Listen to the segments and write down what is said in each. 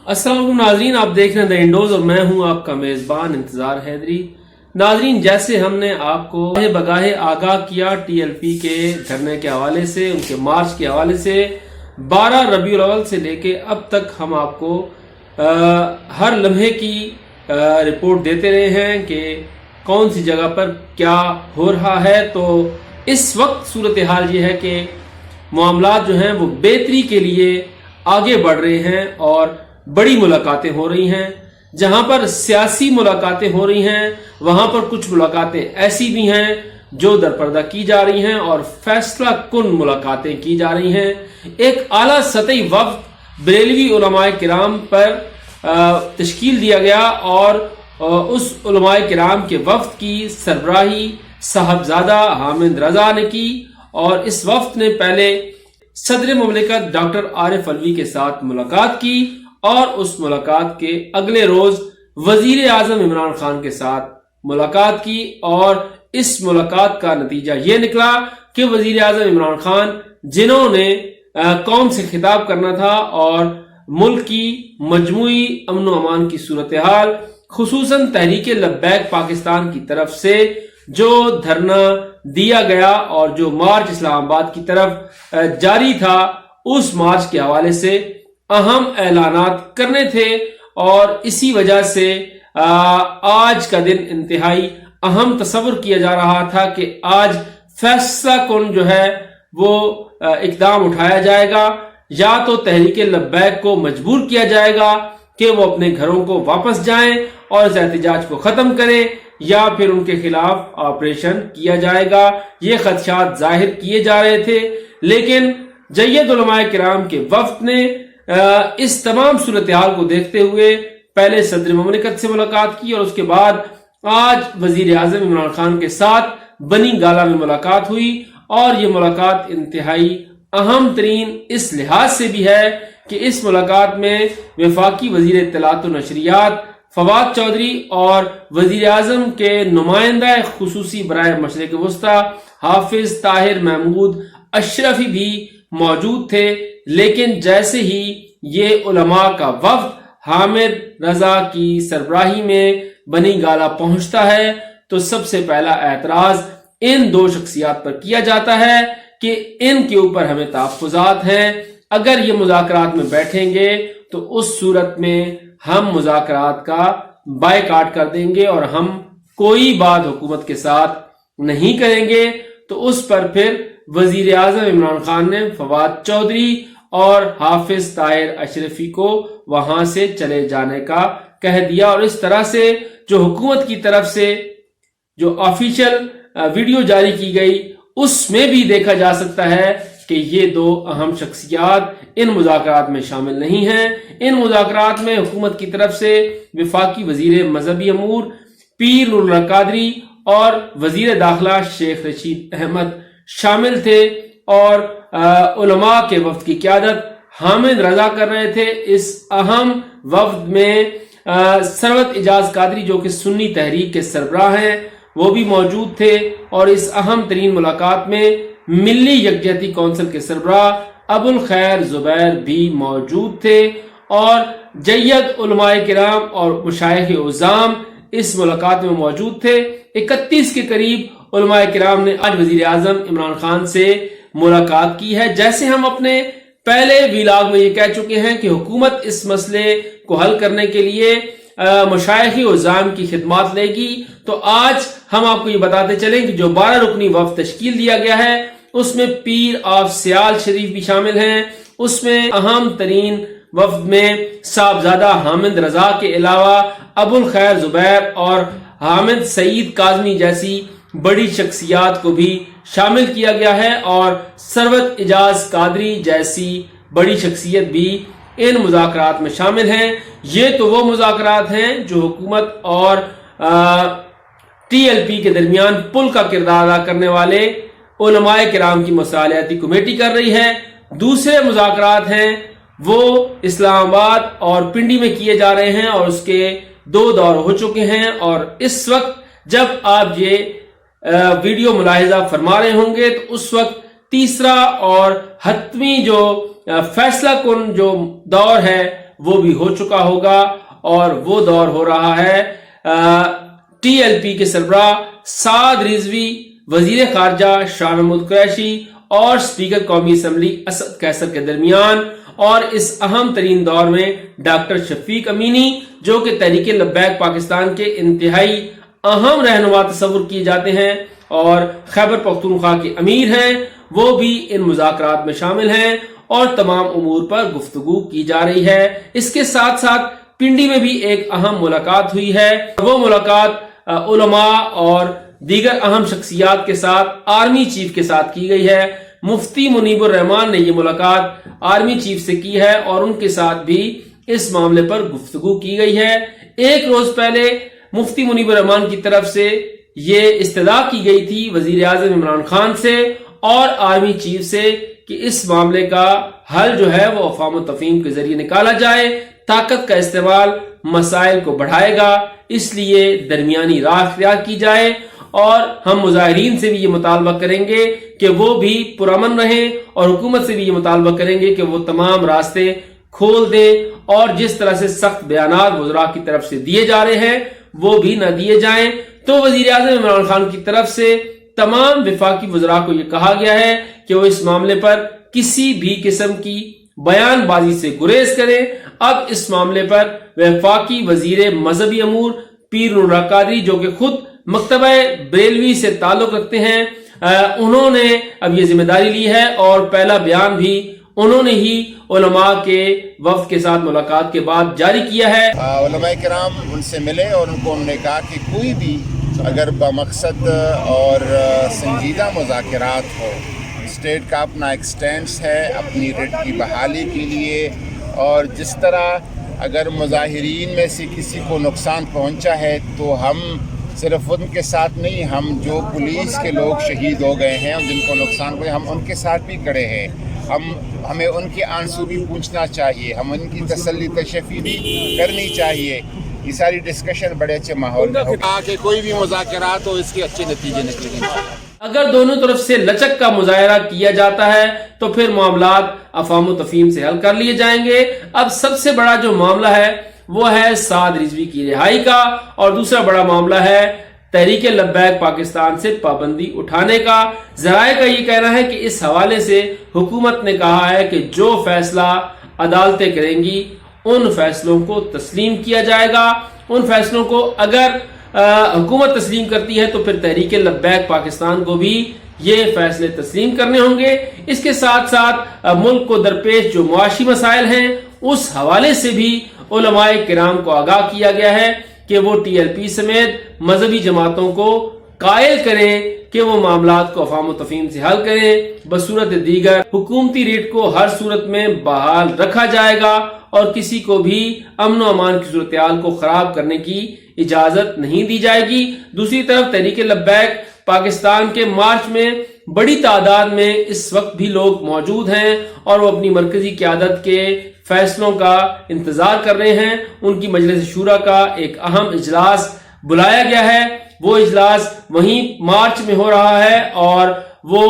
अस्सलाम वालेकुम नाजरीन, आप देख रहे हैं द इंडोज और मैं हूं आपका मेजबान इंतजार हैदरी। नाजरीन, जैसे हमने आपको बगाहे आगाह किया टीएलपी के धरने के हवाले से, उनके मार्च के हवाले से, 12 रबीउल अव्वल से लेके अब तक हम आपको हर लम्हे की रिपोर्ट देते रहे हैं कि कौन सी जगह पर क्या हो रहा है। तो इस वक्त सूरत हाल ये है कि मामलात जो हैं वो बेहतरी के लिए आगे बढ़ रहे हैं और बड़ी मुलाकातें हो रही हैं। जहां पर सियासी मुलाकातें हो रही हैं वहां पर कुछ मुलाकातें ऐसी भी हैं जो दरपर्दा की जा रही हैं और फैसला कुन मुलाकातें की जा रही हैं। एक आला सतही वफ्द बरेलवी उलमाए किराम पर तश्कील दिया गया और उस उलमाए किराम के वफ्द की सरबराही साहबजादा हामिद रजा ने की और इस वफ्द ने पहले सदर मुमलिकत डॉक्टर आरिफ अलवी के साथ मुलाकात की और उस मुलाकात के अगले रोज वजीर आजम इमरान खान के साथ मुलाकात की और इस मुलाकात का नतीजा ये निकला कि वजीर आजम इमरान खान, जिन्होंने कौम से खिताब करना था और मुल्क की मजमूई अमन अमान की सूरत हाल, खुसूसन तहरीक लब्बैक पाकिस्तान की तरफ से जो धरना दिया गया और जो मार्च इस्लामाबाद की तरफ जारी था, उस मार्च के हवाले से अहम ऐलानात करने थे और इसी वजह से आज का दिन इंतहाई अहम तस्वुर किया जा रहा था कि आज फैसला कौन जो है वो इकदाम उठाया जाएगा। या तो तहरीक लब्बैक को मजबूर किया जाएगा कि वो अपने घरों को वापस जाएं और इस एहतजाज को खत्म करें, या फिर उनके खिलाफ ऑपरेशन किया जाएगा। ये खदशात जाहिर किए जा रहे थे, लेकिन जय्यद उलमाए किराम के वफ्द ने इस तमाम सूरत हाल को देखते हुए पहले सदर मुमलिकत से मुलाकात की और उसके बाद आज वजीर आजम इमरान खान के साथ बनी गाला में मुलाकात हुई। और ये मुलाकात इंतहाई अहम तरीन इस लिहाज से भी है कि इस मुलाकात में वफाकी वजीर इत्तलात व नशरियात फवाद चौधरी और वजीर आजम के नुमाइंदा खुसूसी बराए मशरिक वस्ता हाफिज ताहिर महमूद अशरफी भी मौजूद थे। लेकिन जैसे ही ये उलमा का वफ्द हामिद रजा की सरबराही में बनी गाला पहुंचता है तो सबसे पहला एतराज इन दो शख्सियात पर किया जाता है कि इनके ऊपर हमें तहफ्फुज़ात हैं। अगर ये मुज़ाकरात में बैठेंगे तो उस सूरत में हम मुज़ाकरात का बायकाट कर देंगे और हम कोई बात हुकूमत के साथ नहीं करेंगे। तो उस पर फिर वजीर आजम इमरान खान ने फवाद चौधरी और हाफिज ताहिर अशरफी को वहां से चले जाने का कह दिया और इस तरह से जो हुकूमत की तरफ से जो ऑफिशियल वीडियो जारी की गई उसमें भी देखा जा सकता है कि ये दो अहम शख्सियात इन मुज़ाकरात में शामिल नहीं हैं। इन मुज़ाकरात में हुकूमत की तरफ से वफाकी वजीर मजहबी अमूर पीर नूरुल्लाह कादरी और वजीर दाखिला शेख रशीद अहमद शामिल थे और उलमा के वफ्द की क़यादत हामिद रजा कर रहे थे। इस अहम वफ्द में सरवत इजाज कादरी जो कि सुन्नी तहरीक के सरबराह हैं वो भी मौजूद थे और इस अहम तरीन मुलाकात में मिल्ली यकजहती कौंसिल के सरबराह अबुल खैर जुबैर भी मौजूद थे और जय्यद उलमाए किराम और मुशाइख उज़ाम इस मुलाकात में मौजूद थे। 31 के करीब उलमाए किराम ने आज वजीर आजम इमरान खान से मुलाकात की है। जैसे हम अपने पहले व्लॉग में ये कह चुके हैं कि हुकूमत इस मसले को हल करने के लिए मुशाइख उज़ाम की खिदमत लेगी, तो आज हम आपको ये बताते चलें कि जो 12 रुकनी वफ्द तश्कील दिया गया है उसमें पीर ऑफ सियाल शरीफ भी शामिल हैं। उसमें अहम तरीन वफ्द में साहबजादा हामिद रजा के अलावा अबुल खैर जुबैर और हामिद सईद काज़मी जैसी बड़ी शख्सियात को भी शामिल किया गया है और सरवत इजाज कादरी जैसी बड़ी शख्सियत भी इन मुज़ाकरात में शामिल हैं। ये तो वो मुज़ाकरात हैं जो हुकूमत और टीएलपी के दरमियान पुल का किरदार अदा करने वाले उलमाए किराम की मसालियाती कमेटी कर रही है। दूसरे मुज़ाकरात हैं वो इस्लामाबाद और पिंडी में किए जा रहे हैं और उसके 2 दौर हो चुके हैं और इस वक्त जब आप ये वीडियो मुलाहिजा फरमा रहे होंगे तो उस वक्त तीसरा और हतमी जो फैसला कुन जो दौर है وہ بھی ہو چکا ہوگا اور وہ دور ہو رہا ہے ٹی ایل پی کے سربراہ سعد رضوی، وزیر خارجہ شاہ محمود قریشی اور اسپیکر قومی اسمبلی اسد قیصر کے درمیان، اور اس اہم ترین دور میں ڈاکٹر شفیق امینی جو کہ تحریک لبیک پاکستان کے انتہائی اہم رہنما تصور کیے جاتے ہیں اور خیبر پختونخوا کے امیر ہیں، وہ بھی ان مذاکرات میں شامل ہیں اور تمام امور پر گفتگو کی جا رہی ہے۔ اس کے ساتھ ساتھ پنڈی میں بھی ایک اہم ملاقات ہوئی ہے، وہ ملاقات علماء اور دیگر اہم شخصیات کے ساتھ آرمی چیف کے ساتھ کی گئی ہے۔ مفتی منیب الرحمان نے یہ ملاقات آرمی چیف سے کی ہے اور ان کے ساتھ بھی اس معاملے پر گفتگو کی گئی ہے۔ ایک روز پہلے مفتی منیب الرحمان کی طرف سے یہ استدعا کی گئی تھی وزیر اعظم عمران خان سے اور آرمی چیف سے کہ اس معاملے کا حل جو ہے وہ افہام و تفہیم کے ذریعے نکالا جائے۔ طاقت کا استعمال مسائل کو بڑھائے گا، اس لیے درمیانی راہ اختیار کی جائے، اور ہم مظاہرین سے بھی یہ مطالبہ کریں گے کہ وہ بھی پرامن رہیں اور حکومت سے بھی یہ مطالبہ کریں گے کہ وہ تمام راستے کھول دیں اور جس طرح سے سخت بیانات وزراء کی طرف سے دیے جا رہے ہیں وہ بھی نہ دیے جائیں۔ تو وزیر اعظم عمران خان کی طرف سے تمام وفاقی وزراء کو یہ کہا گیا ہے کہ وہ اس معاملے پر کسی بھی قسم کی بیان بازی سے گریز کریں۔ اب اس معاملے پر وفاقی وزیر مذہبی امور پیر نور اللہ قادری جو کہ خود مکتبہ بریلوی سے تعلق رکھتے ہیں، انہوں نے اب یہ ذمہ داری لی ہے اور پہلا بیان بھی انہوں نے ہی علماء کے وفد کے ساتھ ملاقات کے بعد جاری کیا ہے۔ علماء کرام ان سے ملے اور ان کو انہوں نے کہا کہ کوئی بھی اگر بمقصد اور سنجیدہ مذاکرات ہو، اسٹیٹ کا اپنا ایک سٹینڈس ہے اپنی ریٹ کی بحالی کے لیے، اور جس طرح اگر مظاہرین میں سے کسی کو نقصان پہنچا ہے تو ہم صرف ان کے ساتھ نہیں، ہم جو پولیس کے لوگ شہید ہو گئے ہیں اور جن کو نقصان ہوئے ہم ان کے ساتھ بھی کھڑے ہیں، ہمیں ان کے آنسو بھی پوچھنا چاہیے، ہم ان کی تسلی تشفی بھی کرنی چاہیے۔ یہ ساری ڈسکشن بڑے اچھے ماحول میں ہوگا کہ کوئی بھی مذاکرات ہو اس کے اچھے نتیجے نکلیں گے۔ اگر دونوں طرف سے لچک کا مظاہرہ کیا جاتا ہے تو پھر معاملات افہام و تفہیم سے حل کر لیے جائیں گے۔ اب سب سے بڑا جو معاملہ ہے وہ ہے سعد رضوی کی رہائی کا، اور دوسرا بڑا معاملہ ہے تحریک لبیک پاکستان سے پابندی اٹھانے کا۔ ذرائع کا یہ کہنا ہے کہ اس حوالے سے حکومت نے کہا ہے کہ جو فیصلہ عدالتیں کریں گی ان فیصلوں کو تسلیم کیا جائے گا۔ ان فیصلوں کو اگر حکومت تسلیم کرتی ہے تو پھر تحریک لبیک پاکستان کو بھی یہ فیصلے تسلیم کرنے ہوں گے۔ اس کے ساتھ ساتھ ملک کو درپیش جو معاشی مسائل ہیں اس حوالے سے بھی علماء کرام کو آگاہ کیا گیا ہے کہ وہ ٹی ایل پی سمیت مذہبی جماعتوں کو قائل کریں کہ وہ معاملات کو افہام و تفہیم سے حل کریں۔ بصورت دیگر حکومتی ریٹ کو ہر صورت میں بحال رکھا جائے گا اور کسی کو بھی امن و امان کی صورتحال کو خراب کرنے کی اجازت نہیں دی جائے گی۔ دوسری طرف تحریک لبیک پاکستان کے مارچ میں بڑی تعداد میں اس وقت بھی لوگ موجود ہیں اور وہ اپنی مرکزی قیادت کے فیصلوں کا انتظار کر رہے ہیں۔ ان کی مجلس شورا کا ایک اہم اجلاس بلایا گیا ہے، وہ اجلاس وہیں مارچ میں ہو رہا ہے، اور وہ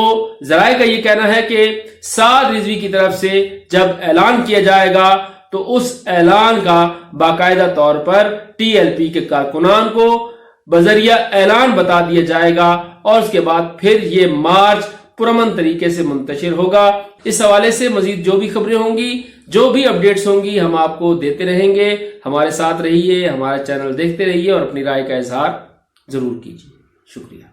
ذرائع کا یہ کہنا ہے کہ سعد رضوی کی طرف سے جب اعلان کیا جائے گا تو اس اعلان کا باقاعدہ طور پر ٹی ایل پی کے کارکنان کو بذریعہ اعلان بتا دیا جائے گا، اور اس کے بعد پھر یہ مارچ پرامن طریقے سے منتشر ہوگا۔ اس حوالے سے مزید جو بھی خبریں ہوں گی، جو بھی اپڈیٹس ہوں گی، ہم آپ کو دیتے رہیں گے۔ ہمارے ساتھ رہیے، ہمارا چینل دیکھتے رہیے اور اپنی رائے کا اظہار ضرور کیجیے۔ شکریہ۔